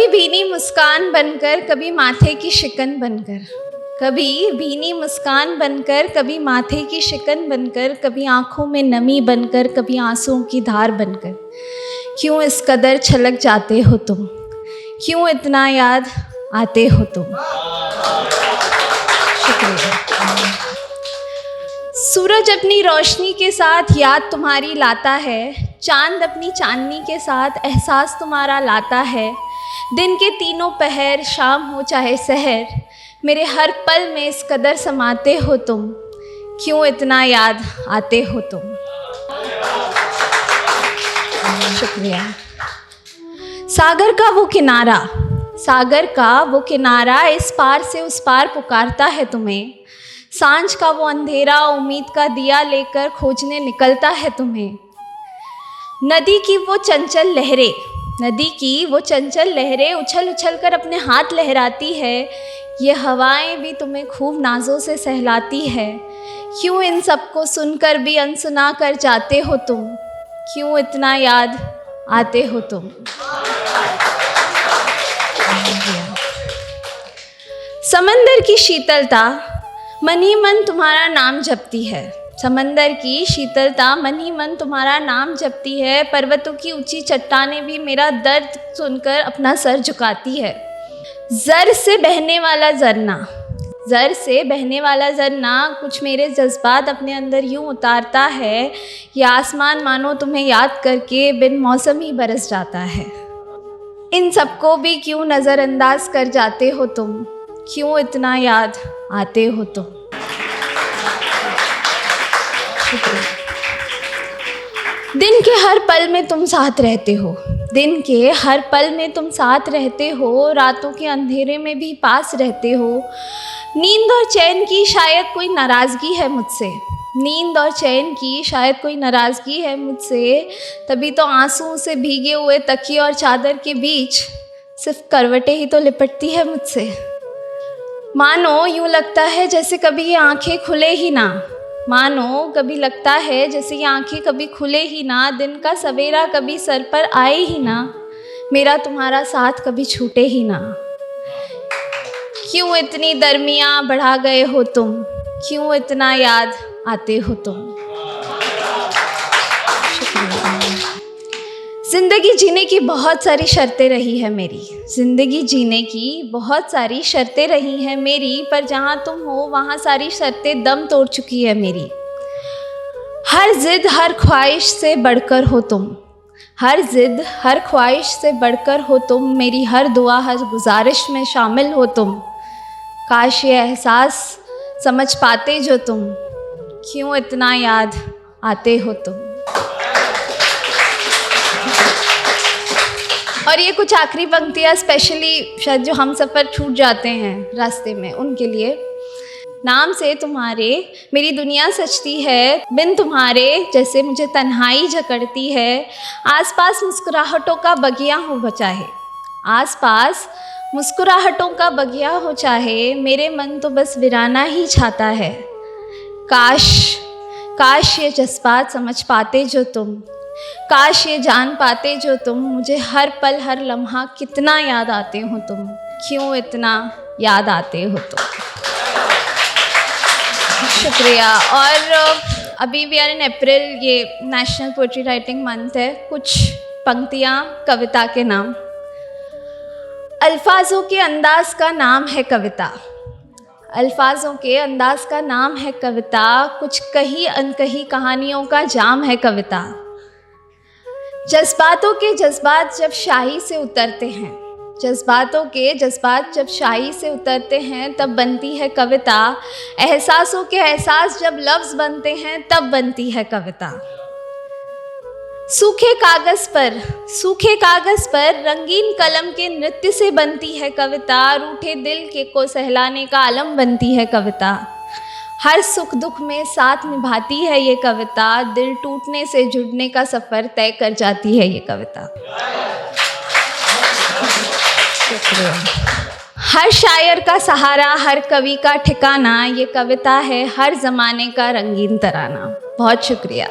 कभी भीनी मुस्कान बनकर, कभी माथे की शिकन बनकर, कभी भीनी मुस्कान बनकर, कभी माथे की शिकन बनकर, कभी आंखों में नमी बनकर, कभी आंसुओं की धार बनकर, क्यों इस कदर छलक जाते हो तुम, क्यों इतना याद आते हो तुम। शुक्रिया। सूरज अपनी रोशनी के साथ याद तुम्हारी लाता है, चांद अपनी चांदनी के साथ एहसास तुम्हारा लाता है। दिन के तीनों पहर, शाम हो चाहे सहर, मेरे हर पल में इस कदर समाते हो तुम, क्यों इतना याद आते हो तुम। शुक्रिया। सागर का वो किनारा, सागर का वो किनारा इस पार से उस पार पुकारता है तुम्हें। सांझ का वो अंधेरा उम्मीद का दिया लेकर खोजने निकलता है तुम्हें। नदी की वो चंचल लहरें, नदी की वो चंचल लहरें उछल उछल कर अपने हाथ लहराती है। ये हवाएं भी तुम्हें खूब नाजों से सहलाती है, क्यों इन सबको सुनकर भी अनसुना कर जाते हो तुम, क्यों इतना याद आते हो तुम। समंदर की शीतलता मन ही मन तुम्हारा नाम जपती है, समंदर की शीतलता मन ही मन तुम्हारा नाम जपती है। पर्वतों की ऊंची चट्टानें भी मेरा दर्द सुनकर अपना सर झुकाती है। जर से बहने वाला झरना, जर से बहने वाला झरना कुछ मेरे जज्बात अपने अंदर यूं उतारता है, ये आसमान मानो तुम्हें याद करके बिन मौसम ही बरस जाता है। इन सबको भी क्यों नज़रअंदाज कर जाते हो तुम, क्यों इतना याद आते हो तुम। दिन के हर पल में तुम साथ रहते हो, दिन के हर पल में तुम साथ रहते हो, रातों के अंधेरे में भी पास रहते हो। नींद और चैन की शायद कोई नाराज़गी है मुझसे, नींद और चैन की शायद कोई नाराज़गी है मुझसे, तभी तो आंसुओं से भीगे हुए तकिए और चादर के बीच सिर्फ करवटें ही तो लिपटती है मुझसे। मानो यूँ लगता है जैसे कभी ये आंखें खुले ही ना, मानो कभी लगता है जैसे ये आंखें कभी खुले ही ना, दिन का सवेरा कभी सर पर आए ही ना, मेरा तुम्हारा साथ कभी छूटे ही ना। क्यों इतनी दरमियाँ बढ़ा गए हो तुम, क्यों इतना याद आते हो तुम। ज़िंदगी जीने की बहुत सारी शर्तें रही है मेरी, ज़िंदगी जीने की बहुत सारी शर्तें रही हैं मेरी, पर जहाँ तुम हो वहाँ सारी शर्तें दम तोड़ चुकी है मेरी। हर ज़िद हर ख्वाहिश से बढ़कर हो तुम, हर ज़िद हर ख्वाहिश से बढ़कर हो तुम, मेरी हर दुआ हर गुजारिश में शामिल हो तुम। काश ये एहसास समझ पाते जो तुम, क्यों इतना याद आते हो तुम। और ये कुछ आखिरी पंक्तियाँ स्पेशली शायद जो हम सफ़र छूट जाते हैं रास्ते में उनके लिए। नाम से तुम्हारे मेरी दुनिया सजती है, बिन तुम्हारे जैसे मुझे तन्हाई जकड़ती है। आसपास मुस्कुराहटों का बगिया हो चाहे, आसपास मुस्कुराहटों का बगिया हो चाहे, मेरे मन तो बस वीराना ही छाता है। काश काश ये जज्बात समझ पाते जो तुम, काश ये जान पाते जो तुम, मुझे हर पल हर लम्हा कितना याद आते हो तुम, क्यों इतना याद आते हो तुम। शुक्रिया। और अभी वी आर इन अप्रैल, ये नेशनल पोएट्री राइटिंग मंथ है। कुछ पंक्तियाँ कविता के नाम। अल्फाजों के अंदाज का नाम है कविता, अल्फाजों के अंदाज का नाम है कविता, कुछ कही अनकही कहानियों का जाम है कविता। जज्बातों के जज्बात जब शाही से उतरते हैं, जज्बातों के जज्बात जब शाही से उतरते हैं तब बनती है कविता। एहसासों के एहसास जब लफ्ज़ बनते हैं तब बनती है कविता। सूखे कागज़ पर रंगीन कलम के नृत्य से बनती है कविता। रूठे दिल के को सहलाने का आलम बनती है कविता। हर सुख दुख में साथ निभाती है ये कविता, दिल टूटने से जुड़ने का सफ़र तय कर जाती है ये कविता। हर शायर का सहारा, हर कवि का ठिकाना, ये कविता है हर ज़माने का रंगीन तराना। बहुत शुक्रिया।